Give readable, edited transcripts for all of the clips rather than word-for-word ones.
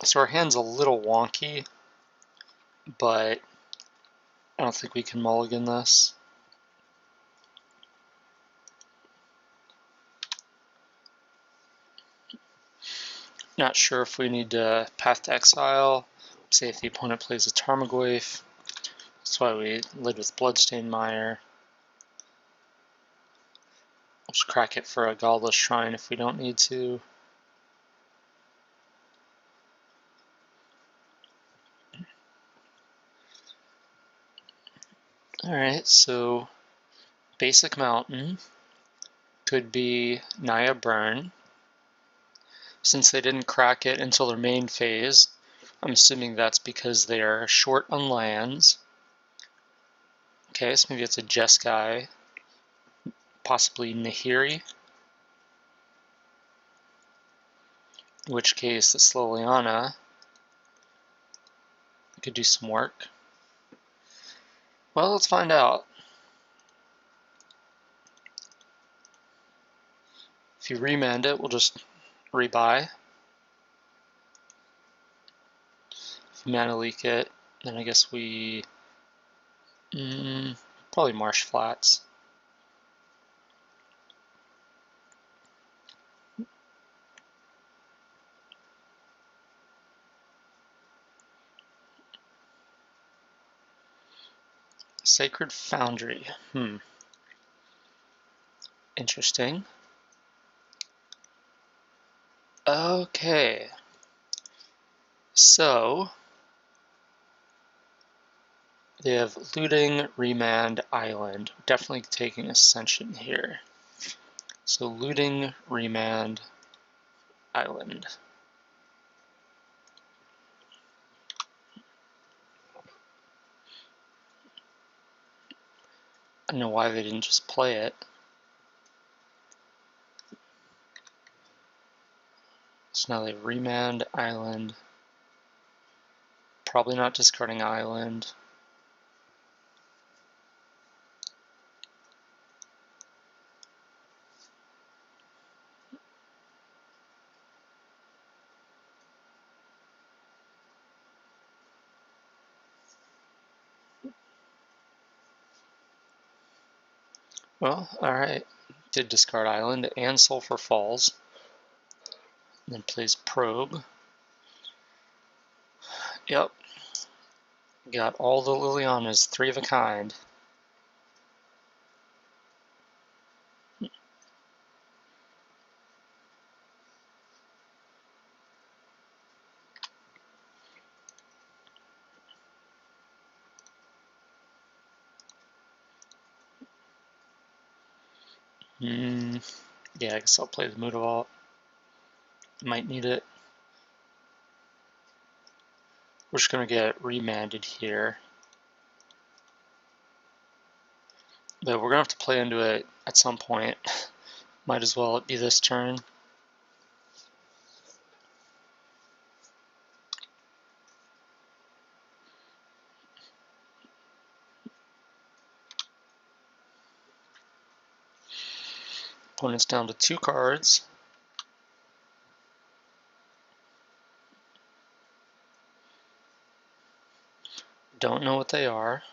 So our hand's a little wonky, but I don't think we can mulligan this. Not sure if we need to Path to Exile, say if the opponent plays a Tarmogoyf. That's why we led with Bloodstained Mire. We'll just crack it for a Godless Shrine if we don't need to. Alright, so basic mountain could be Naya Burn. Since they didn't crack it until their main phase, I'm assuming that's because they are short on lands. Okay, so maybe it's a Jeskai, possibly Nahiri. In which case, this Liliana could do some work. Well, let's find out. If you remand it, we'll just rebuy. If you mana leak it, then I guess we probably Marsh Flats. Sacred Foundry. Interesting. Okay. So they have Looting, Remand, Island. Definitely taking Ascension here. So Looting, Remand, Island. I don't know why they didn't just play it. So now they have Remand, Island. Probably not discarding Island. Well, alright. Did discard Island and Sulphur Falls. And then plays Probe. Yep. Got all the Lilianas, 3 of a kind. Yeah, I guess I'll play the Mutavault. Might need it. We're just going to get remanded here. But we're going to have to play into it at some point. Might as well be this turn. Opponent's down to 2 cards. Don't know what they are.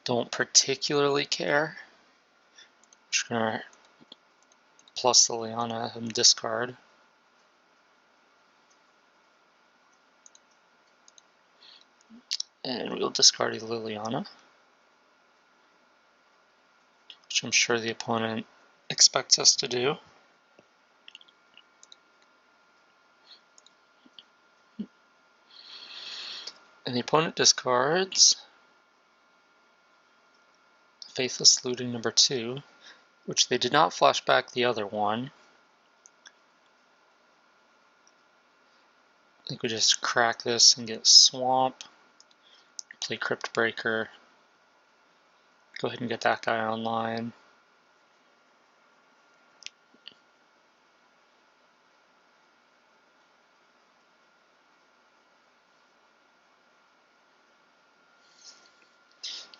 Don't particularly care. Just gonna plus the Liana and discard. And we'll discard a Liliana, which I'm sure the opponent expects us to do. And the opponent discards Faithless Looting number 2, which they did not flash back the other one. I think we just crack this and get Swamp, play Crypt Breaker, go ahead and get that guy online.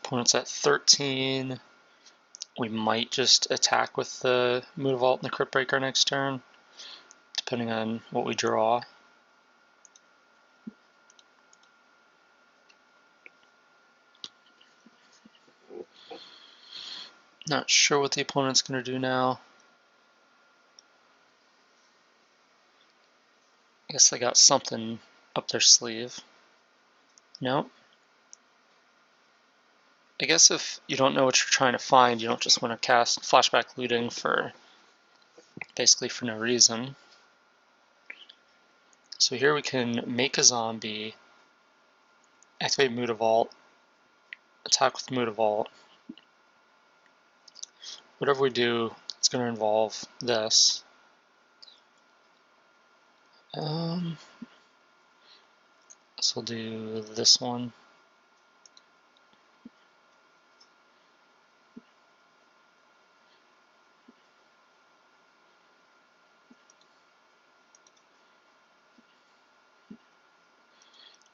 Opponent's at 13. We might just attack with the Mutavault and the Crypt Breaker next turn. depending on what we draw. Not sure what the opponent's going to do now. I guess they got something up their sleeve. Nope. I guess if you don't know what you're trying to find, you don't just want to cast flashback looting for basically for no reason. So here we can make a zombie, activate Mutavault, attack with Mutavault. Whatever we do, it's going to involve this. So we'll do this one.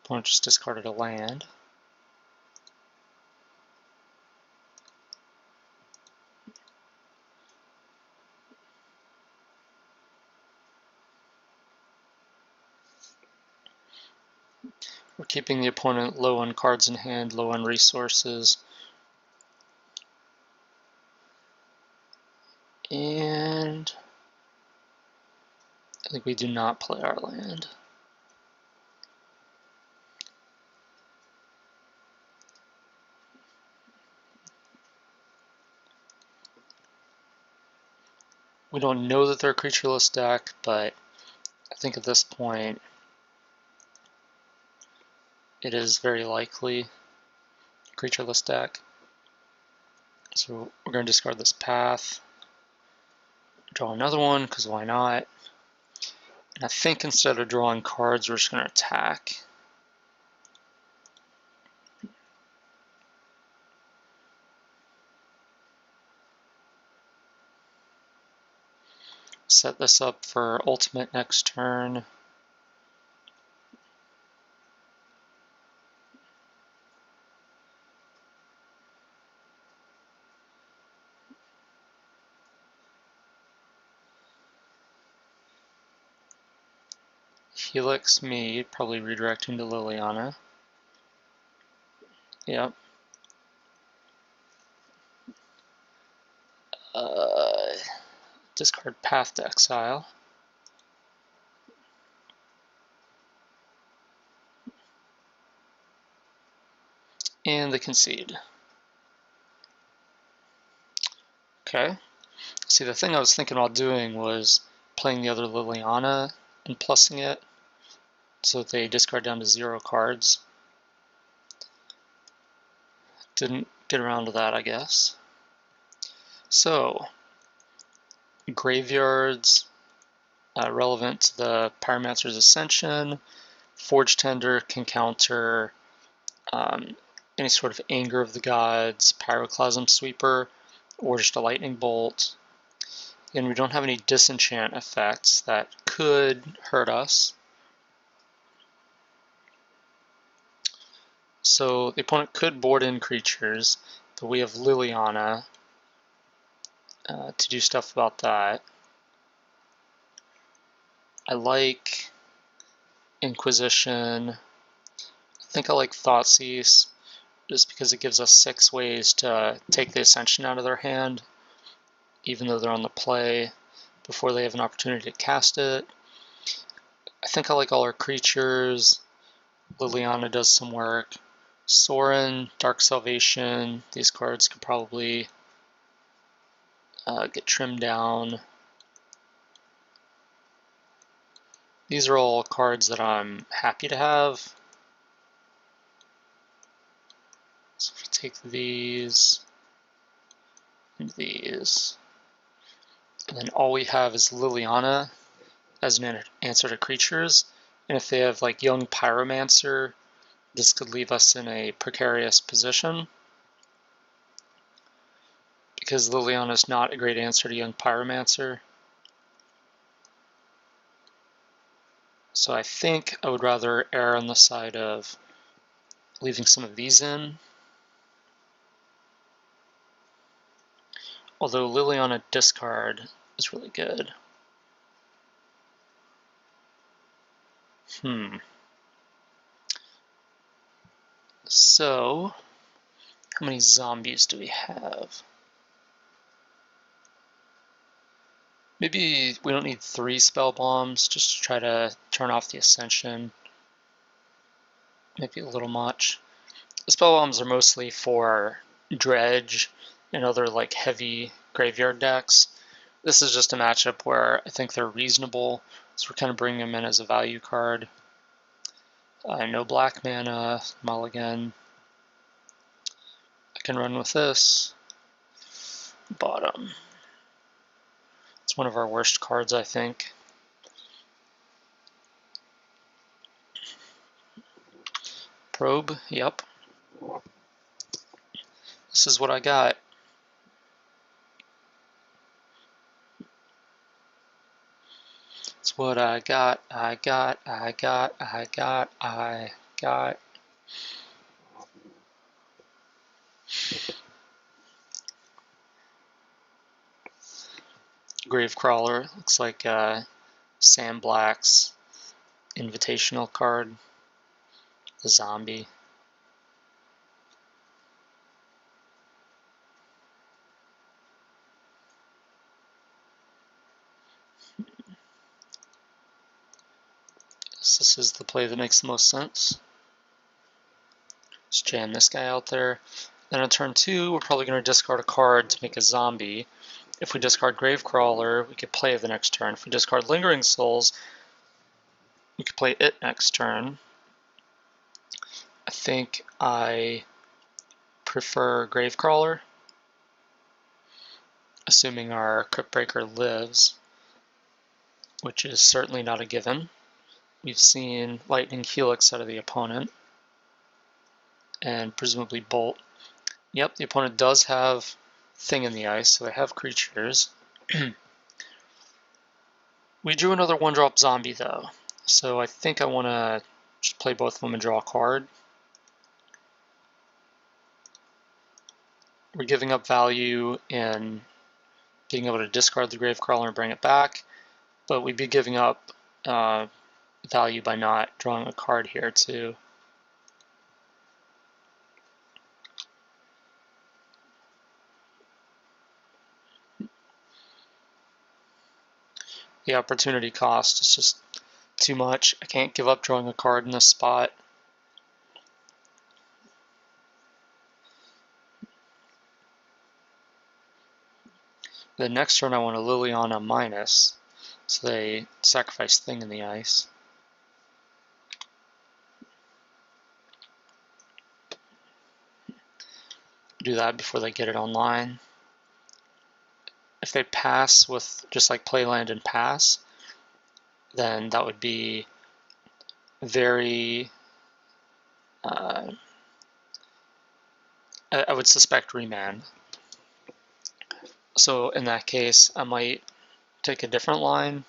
Opponent just discarded a land. We're keeping the opponent low on cards in hand, low on resources. And I think we do not play our land. We don't know that they're a creatureless deck, but I think at this point it is very likely a creatureless deck. So we're going to discard this path, draw another one, because why not? And I think instead of drawing cards, we're just going to attack. Set this up for ultimate next turn. Helix me, probably redirecting to Liliana. Yep. Discard Path to Exile. And they concede. Okay. See, the thing I was thinking about doing was playing the other Liliana and plussing it so that they discard down to 0 cards. Didn't get around to that, I guess. So, graveyards relevant to the Pyromancer's Ascension. Forge Tender can counter any sort of Anger of the Gods, Pyroclasm Sweeper, or just a Lightning Bolt. And we don't have any disenchant effects that could hurt us. So the opponent could board in creatures, but we have Liliana to do stuff about that. I like Inquisition. I think I like Thoughtseize, just because it gives us 6 ways to take the Ascension out of their hand, even though they're on the play, before they have an opportunity to cast it. I think I like all our creatures. Liliana does some work. Sorin, Dark Salvation, these cards could probably get trimmed down. These are all cards that I'm happy to have. So if we take these and these, and then all we have is Liliana as an answer to creatures. And if they have like Young Pyromancer, this could leave us in a precarious position, because Liliana is not a great answer to Young Pyromancer. So I think I would rather err on the side of leaving some of these in. Although Liliana discard is really good. So, how many zombies do we have? Maybe we don't need 3 spell bombs, just to try to turn off the Ascension. Maybe a little much. The spell bombs are mostly for dredge and other like heavy graveyard decks. This is just a matchup where I think they're reasonable, so we're kind of bringing them in as a value card. No black mana, mulligan. I can run with this. Bottom. It's one of our worst cards, I think. Probe, yep. This is what I got. It's what I got. Gravecrawler, looks like Sam Black's invitational card. The zombie. This is the play that makes the most sense. Just jam this guy out there. Then on turn 2, we're probably going to discard a card to make a zombie. If we discard Gravecrawler, we could play it the next turn. If we discard Lingering Souls, we could play it next turn. I think I prefer Gravecrawler, assuming our Cryptbreaker lives, which is certainly not a given. We've seen Lightning Helix out of the opponent, and presumably Bolt. Yep, the opponent does have Thing in the Ice, so they have creatures. We drew another 1-drop zombie, though, so I think I want to just play both of them and draw a card. We're giving up value in being able to discard the Gravecrawler and bring it back, but we'd be giving up value by not drawing a card here, too. The opportunity cost is just too much. I can't give up drawing a card in this spot. The next turn I want a Liliana minus, so they sacrifice Thing in the Ice. Do that before they get it online. If they pass with just like play land and pass, then that would be very... I would suspect remand. So in that case, I might take a different line,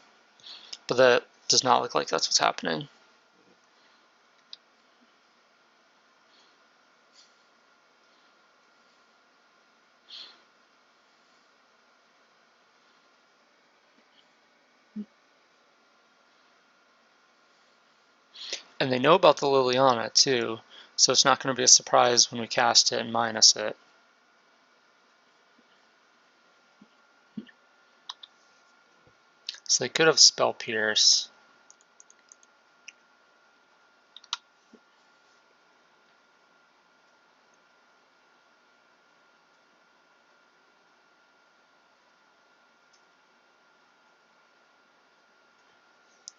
but that does not look like that's what's happening. And they know about the Liliana too, so it's not going to be a surprise when we cast it and minus it. So they could have Spell Pierce.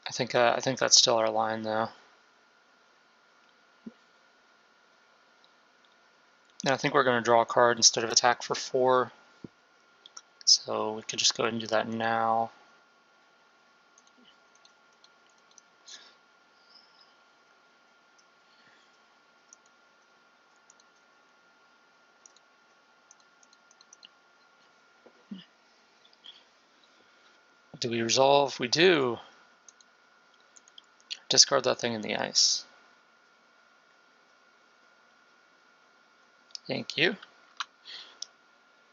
I think that's still our line though. And I think we're going to draw a card instead of attack for 4. So we could just go ahead and do that now. Do we resolve? We do. Discard that Thing in the Ice. Thank you.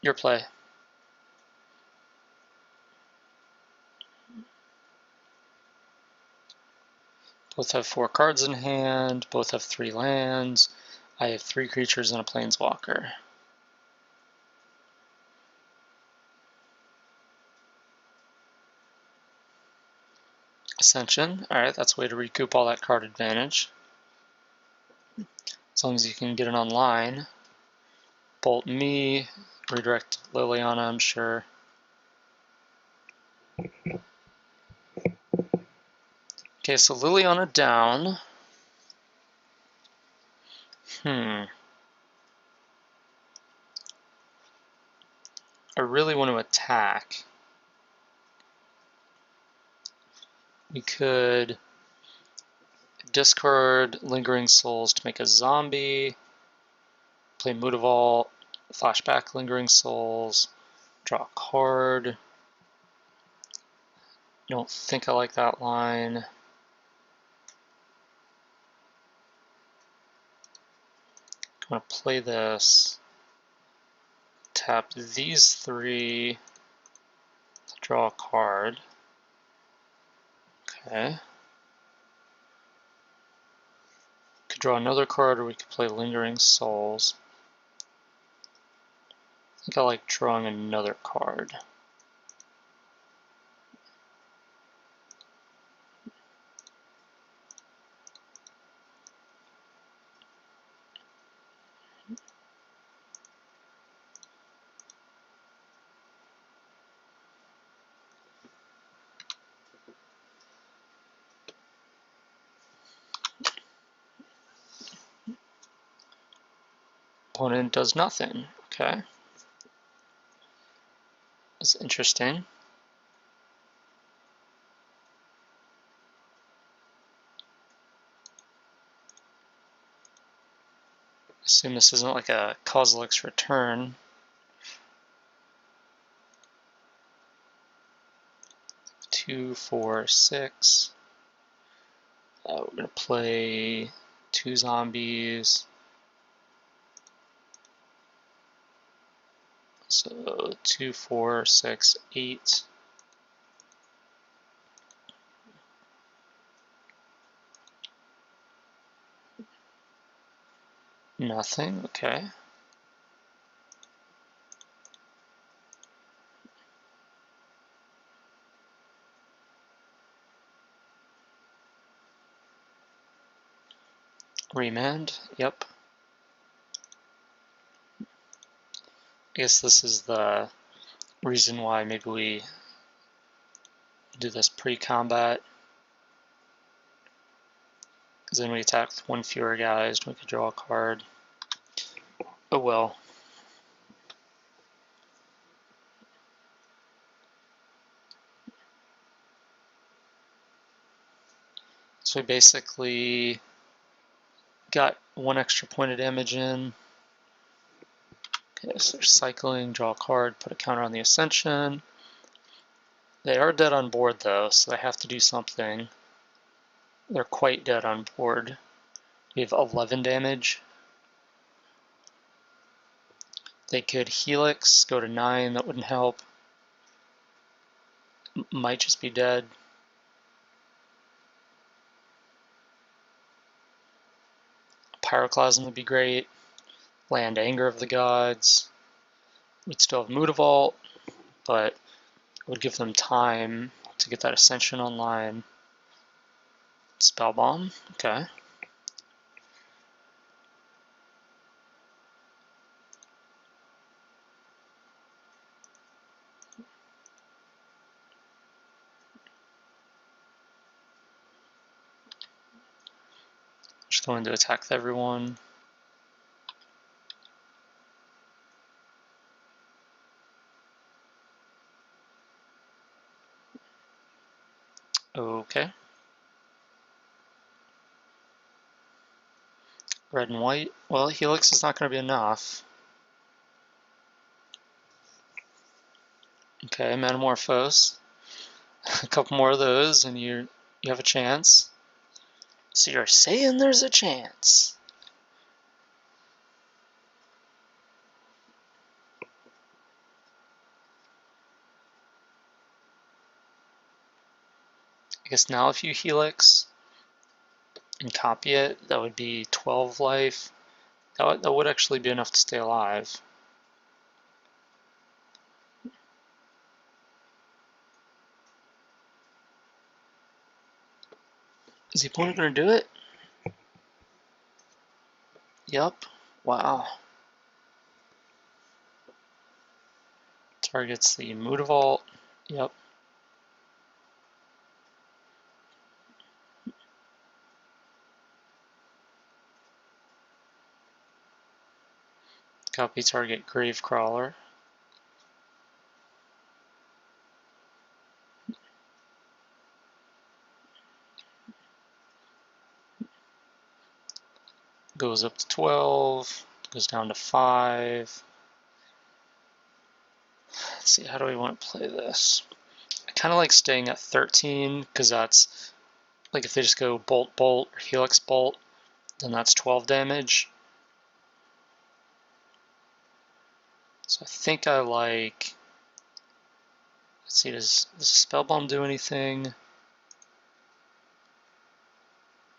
Your play. Both have 4 cards in hand, both have 3 lands. I have 3 creatures and a planeswalker. Ascension, alright, that's a way to recoup all that card advantage. As long as you can get it online. Bolt me, redirect Liliana, I'm sure. Okay, so Liliana down. I really want to attack. We could discard Lingering Souls to make a zombie, play Mutavault, flashback Lingering Souls, draw a card. Don't think I like that line. I'm going to play this, tap these 3 to draw a card. Okay. Could draw another card, or we could play Lingering Souls. I think I like drawing another card. Opponent does nothing. Okay. That's interesting. Assume this isn't like a Kozilek's Return. Two, 4, 6. We're gonna play 2 zombies. So 2, 4, 6, 8. Nothing, okay. Remand, yep. I guess this is the reason why maybe we do this pre-combat. Because then we attack with 1 fewer guys, and we could draw a card. Oh well. So we basically got 1 extra point of damage in. Okay, so they're cycling, draw a card, put a counter on the Ascension. They are dead on board though, so they have to do something. They're quite dead on board. We have 11 damage. They could Helix, go to 9, that wouldn't help. Might just be dead. Pyroclasm would be great. Land Anger of the Gods. We'd still have Mutavault, but it would give them time to get that Ascension online. Spell Bomb, okay. Just going to attack everyone. Okay. Red and white. Well, Helix is not going to be enough. Okay, Metamorphose. A couple more of those, and you have a chance. So you're saying there's a chance. I guess now if you Helix, and copy it, that would be 12 life. That would actually be enough to stay alive. Is the opponent going to do it? Yep. Wow. Targets the Mutavault. Yep. Copy target Gravecrawler. Goes up to 12. Goes down to 5. Let's see, how do we want to play this? I kind of like staying at 13 because that's like if they just go Bolt Bolt or Helix Bolt, then that's 12 damage. So I think I like. Let's see, does Spellbomb do anything?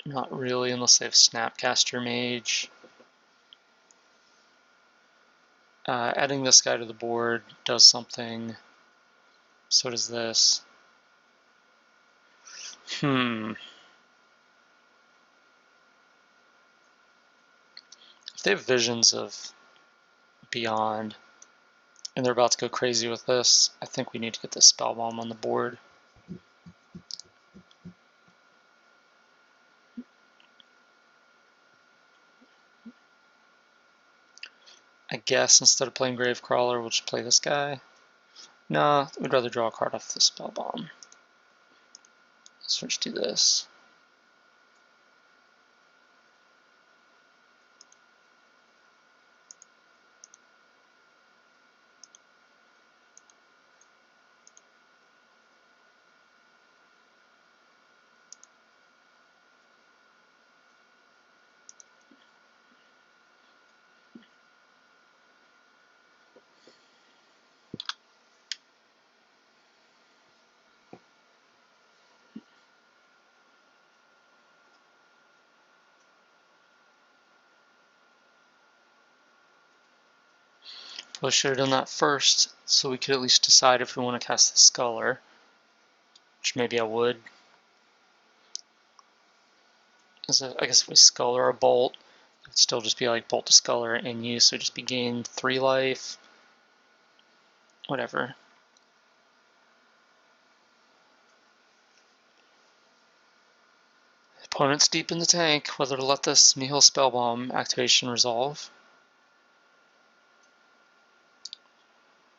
Not really, unless they have Snapcaster Mage. Adding this guy to the board does something. So does this. If they have visions of Beyond, and they're about to go crazy with this, I think we need to get this Spellbomb on the board. I guess instead of playing Gravecrawler, we'll just play this guy. Nah, we'd rather draw a card off the Spellbomb. Switch to this. Probably should have done that first, so we could at least decide if we want to cast the Sculler, which maybe I would. I guess if we Sculler a Bolt, it'd still just be like Bolt to Sculler in use, so it'd just be gain 3 life. Whatever. Opponent's deep in the tank, whether to let this Nihil Spellbomb activation resolve.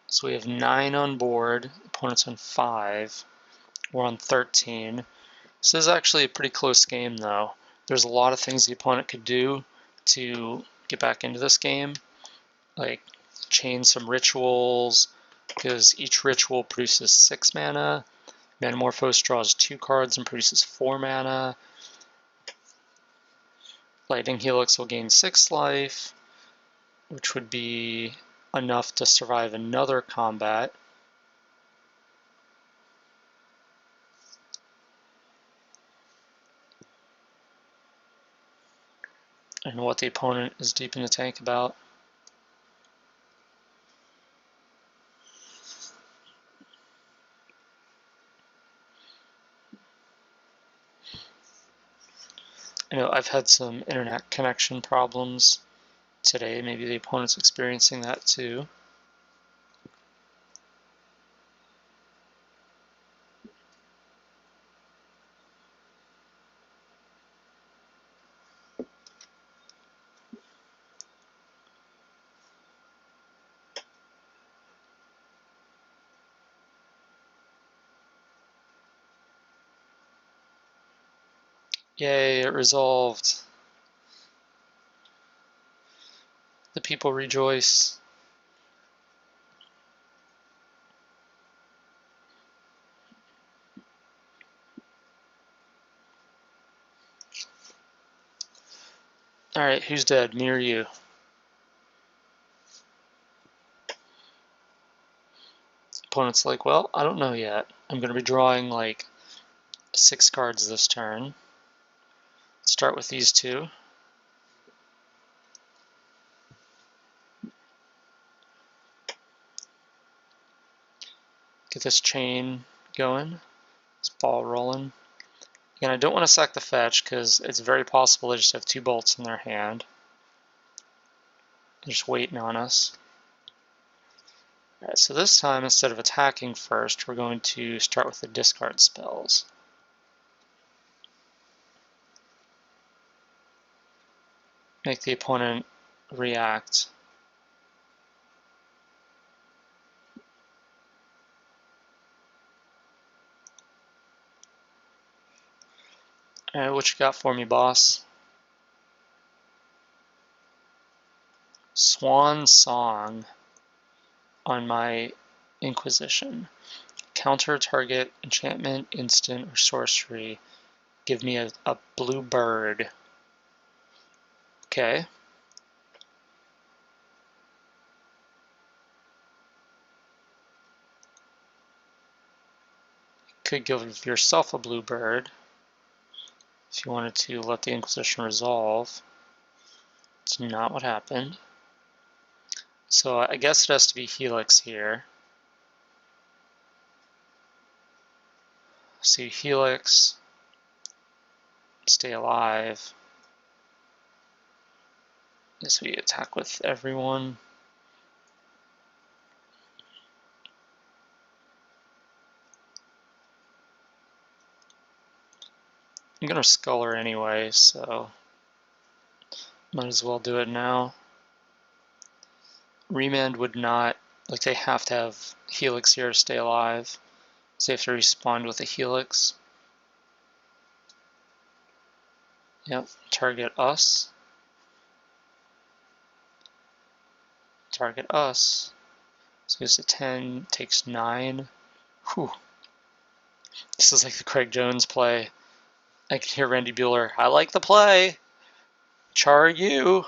So we have 9 on board, opponent's on 5, we're on 13. This is actually a pretty close game though. There's a lot of things the opponent could do to get back into this game, like chain some rituals, because each ritual produces 6 mana. Metamorphose draws 2 cards and produces 4 mana. Lightning Helix will gain 6 life, which would be enough to survive another combat. I don't know what the opponent is deep in the tank about. I know I've had some internet connection problems today. Maybe the opponent's experiencing that too. Yay, it resolved. The people rejoice. Alright, who's dead? Me or you? Opponent's like, well, I don't know yet. I'm going to be drawing like 6 cards this turn. Let's start with these two. Get this chain going, this ball rolling. Again, I don't want to sack the fetch because it's very possible they just have 2 bolts in their hand. They're just waiting on us. Alright, so this time, instead of attacking first, we're going to start with the discard spells. Make the opponent react. Alright, what you got for me, boss? Swan Song on my Inquisition. Counter target enchantment, instant, or sorcery. Give me a blue bird. Okay. Could give yourself a blue bird if you wanted to let the Inquisition resolve. It's not what happened. So I guess it has to be Helix here. So Helix, stay alive. Guess we attack with everyone. I'm gonna skull her anyway, so might as well do it now. Remand would not, like, they have to have Helix here to stay alive. So they have to respond with a Helix. Yep, target us. Target us. So it's a 10, takes 9. Whew. This is like the Craig Jones play. I can hear Randy Bueller. I like the play. Char you.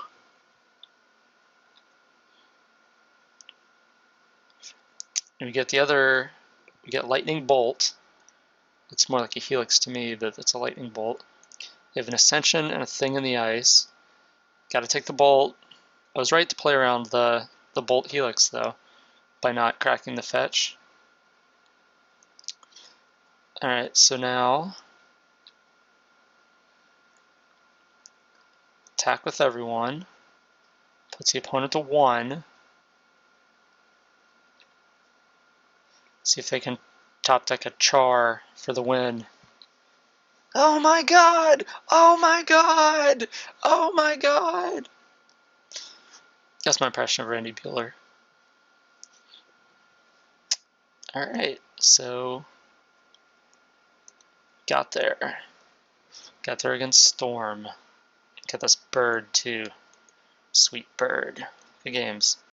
And we get the other, we get Lightning Bolt. It's more like a Helix to me, but it's a Lightning Bolt. We have an Ascension and a Thing in the Ice. Gotta take the Bolt. I was right to play around the Bolt Helix, though, by not cracking the fetch. Alright, so now attack with everyone. Puts the opponent to 1. See if they can top deck a Char for the win. Oh my god! Oh my god! Oh my god! That's my impression of Randy Bueller. Alright, so got there. Got there against Storm. Got this bird too. Sweet bird. Good games.